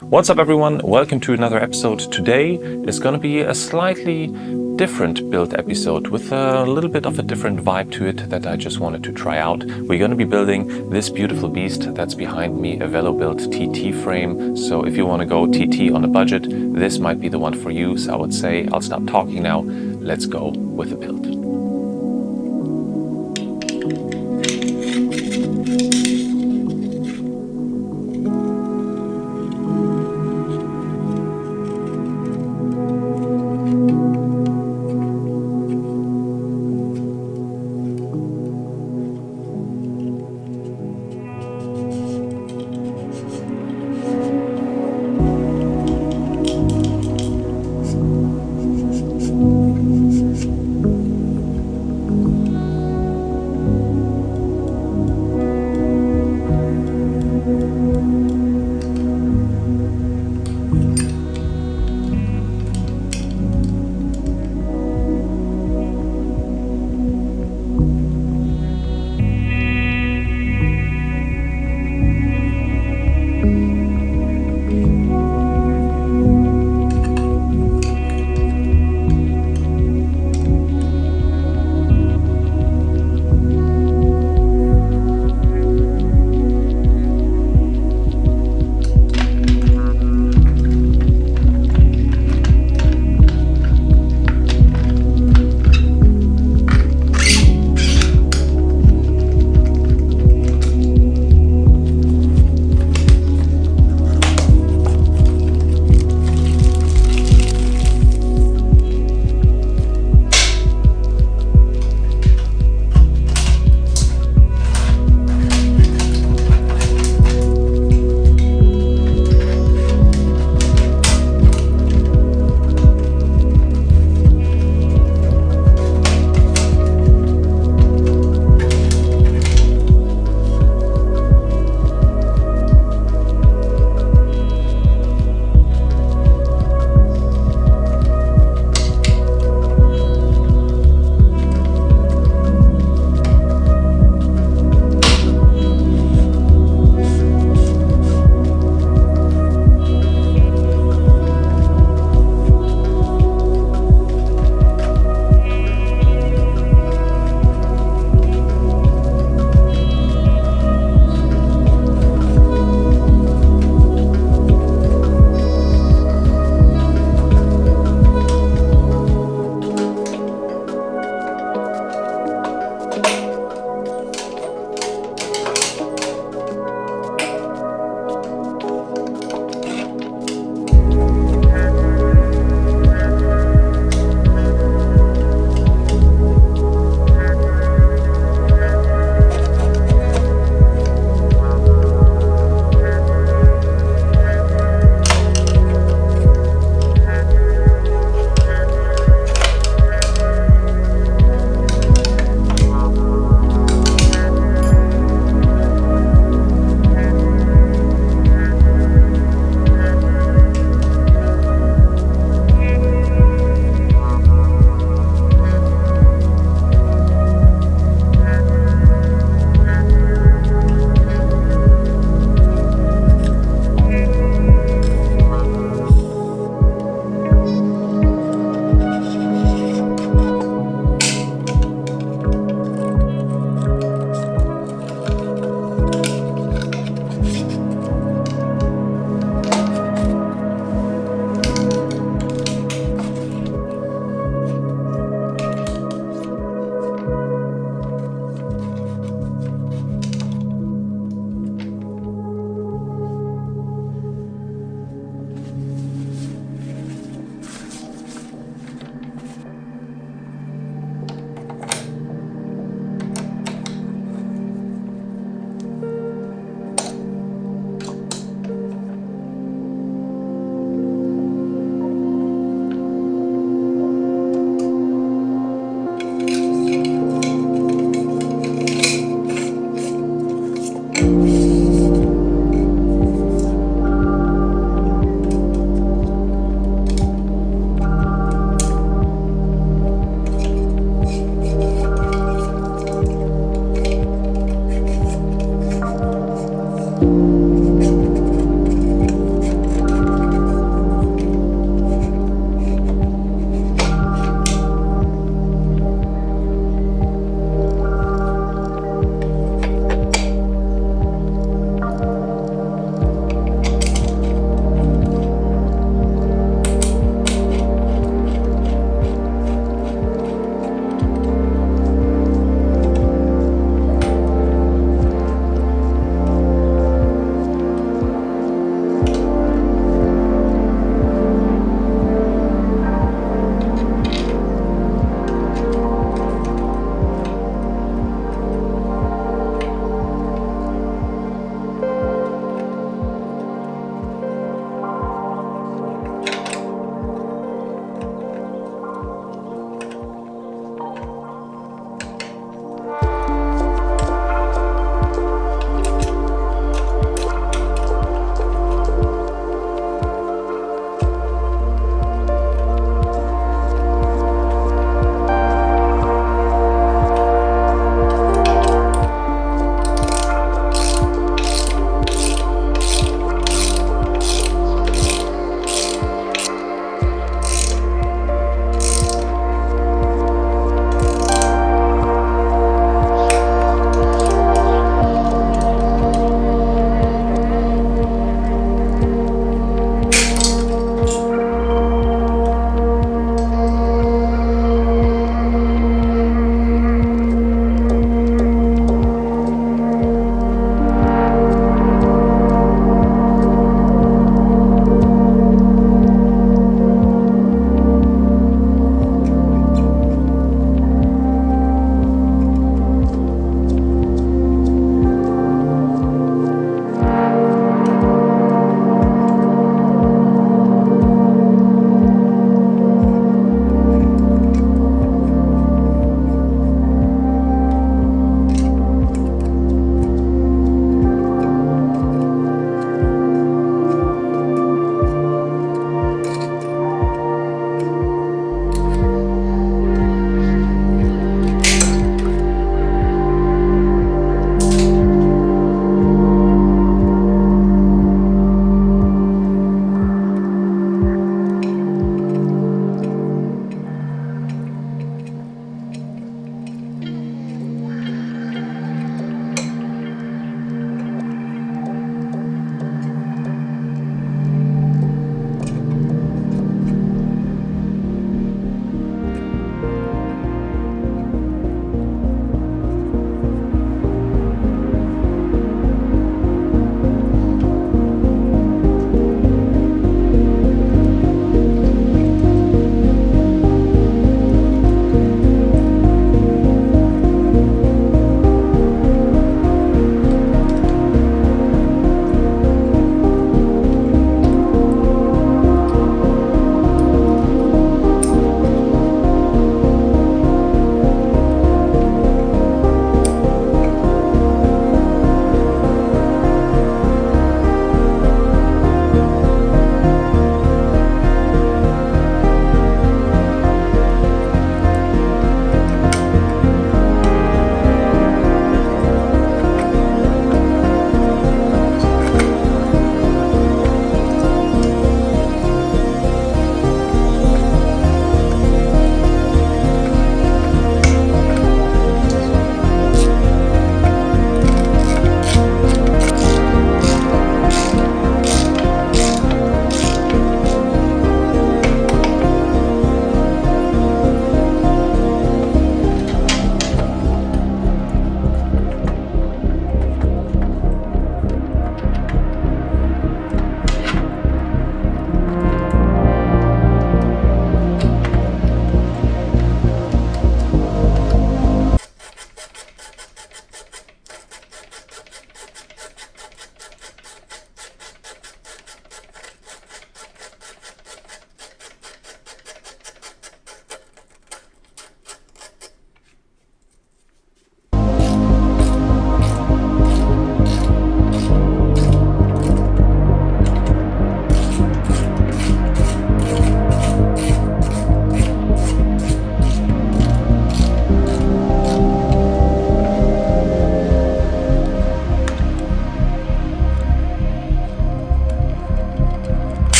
What's up everyone, welcome to another episode. Today is going to be a slightly different build episode with a little bit of a different vibe to it that I just wanted to try out. We're going to be building this beautiful beast that's behind me, a Velobuild TT frame. So if you want to go TT on a budget, this might be the one for you. So I would say I'll stop talking now, let's go with the build.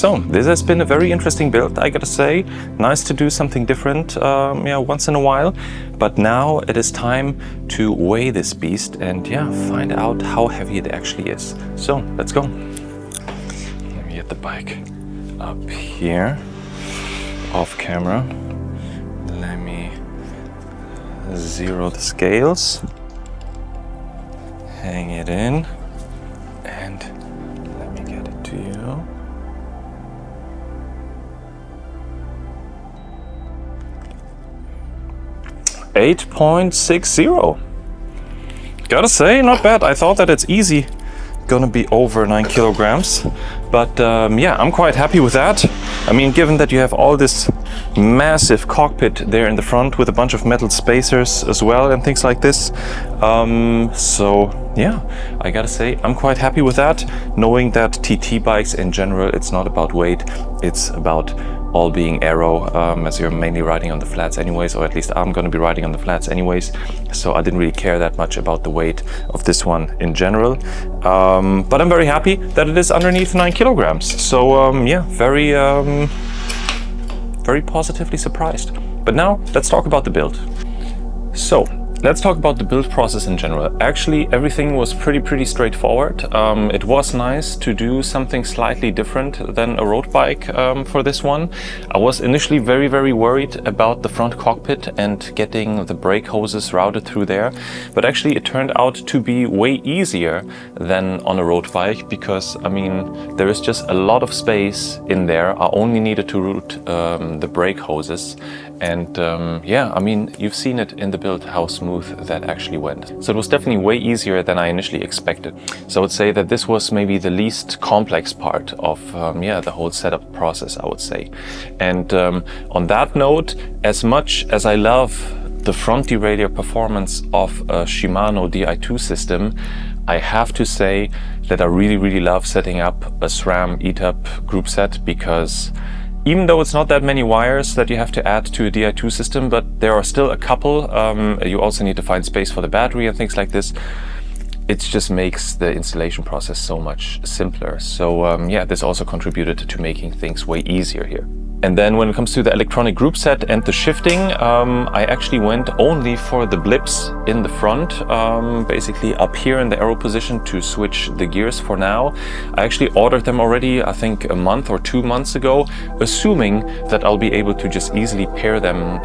So this has been a very interesting build, I gotta say. Nice to do something different, yeah, once in a while. But now it is time to weigh this beast and yeah, find out how heavy it actually is. So let's go. Let me get the bike up here, off camera. Let me zero the scales, hang it in, and let me get it to you. .60. Gotta say, not bad. I thought that it's easy gonna be over 9 kilograms, but yeah, I'm quite happy with that. I mean, given that you have all this massive cockpit there in the front with a bunch of metal spacers as well and things like this, so yeah, I gotta say I'm quite happy with that, knowing that TT bikes in general, it's not about weight, it's about all being aero, as you're mainly riding on the flats anyways, or at least I'm going to be riding on the flats anyways, so I didn't really care that much about the weight of this one in general, but I'm very happy that it is underneath 9 kilograms, so yeah, very positively surprised. But now let's talk about the build. So let's talk about the build process in general. Actually, everything was pretty straightforward. It was nice to do something slightly different than a road bike for this one. I was initially very worried about the front cockpit and getting the brake hoses routed through there, but actually it turned out to be way easier than on a road bike, because I mean, there is just a lot of space in there. I only needed to route the brake hoses, and yeah, I mean, you've seen it in the build how smooth that actually went. So it was definitely way easier than I initially expected. So I would say that this was maybe the least complex part of yeah, the whole setup process, I would say. And on that note, as much as I love the front derailleur performance of a Shimano Di2 system, I have to say that I really love setting up a SRAM ETAP group set, because even though it's not that many wires that you have to add to a Di2 system, but there are still a couple. You also need to find space for the battery and things like this. It just makes the installation process so much simpler. So yeah, this also contributed to making things way easier here. And then when it comes to the electronic group set and the shifting, I actually went only for the blips in the front, basically up here in the aero position to switch the gears for now. I actually ordered them already, I think a month or 2 months ago, assuming that I'll be able to just easily pair them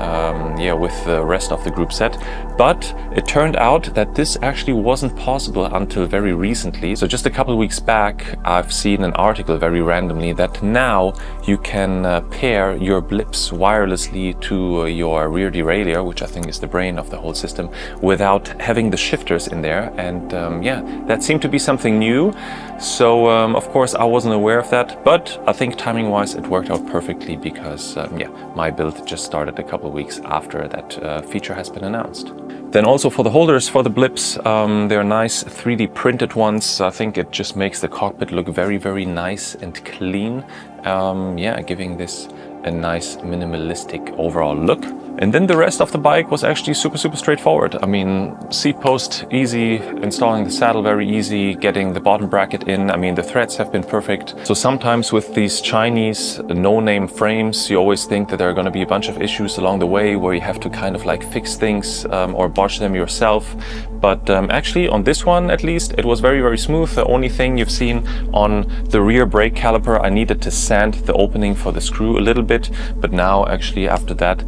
yeah, with the rest of the group set. But it turned out that this actually wasn't possible until very recently. So just a couple of weeks back, I've seen an article very randomly that now you can pair your blips wirelessly to your rear derailleur, which I think is the brain of the whole system, without having the shifters in there. And yeah, that seemed to be something new. So of course I wasn't aware of that, but I think timing wise it worked out perfectly, because yeah, my build just started a couple of weeks after that feature has been announced. Then also for the holders for the blips, they're nice 3D printed ones. I think it just makes the cockpit look very nice and clean. Yeah, giving this a nice minimalistic overall look. And then the rest of the bike was actually super straightforward. I mean, seat post easy, installing the saddle very easy, getting the bottom bracket in. I mean, the threads have been perfect. So sometimes with these Chinese no-name frames, you always think that there are going to be a bunch of issues along the way where you have to kind of like fix things or bodge them yourself. But actually on this one, at least, it was very smooth. The only thing you've seen on the rear brake caliper, I needed to sand the opening for the screw a little bit. But now actually after that,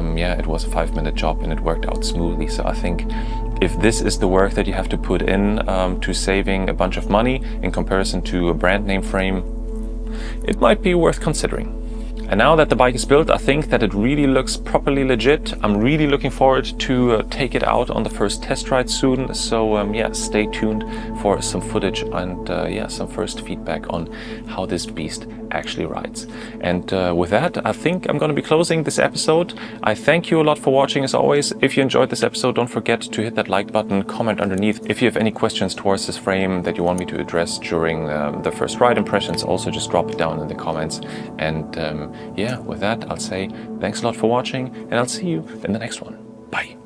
yeah, it was a 5-minute job and it worked out smoothly. So I think if this is the work that you have to put in to saving a bunch of money in comparison to a brand name frame, it might be worth considering. And now that the bike is built, I think that it really looks properly legit. I'm really looking forward to take it out on the first test ride soon. So yeah, stay tuned for some footage and yeah, some first feedback on how this beast actually rides. And with that, I think I'm going to be closing this episode. I thank you a lot for watching as always. If you enjoyed this episode, don't forget to hit that like button, comment underneath. If you have any questions towards this frame that you want me to address during the first ride impressions, also just drop it down in the comments. And yeah, with that, I'll say thanks a lot for watching and I'll see you in the next one. Bye.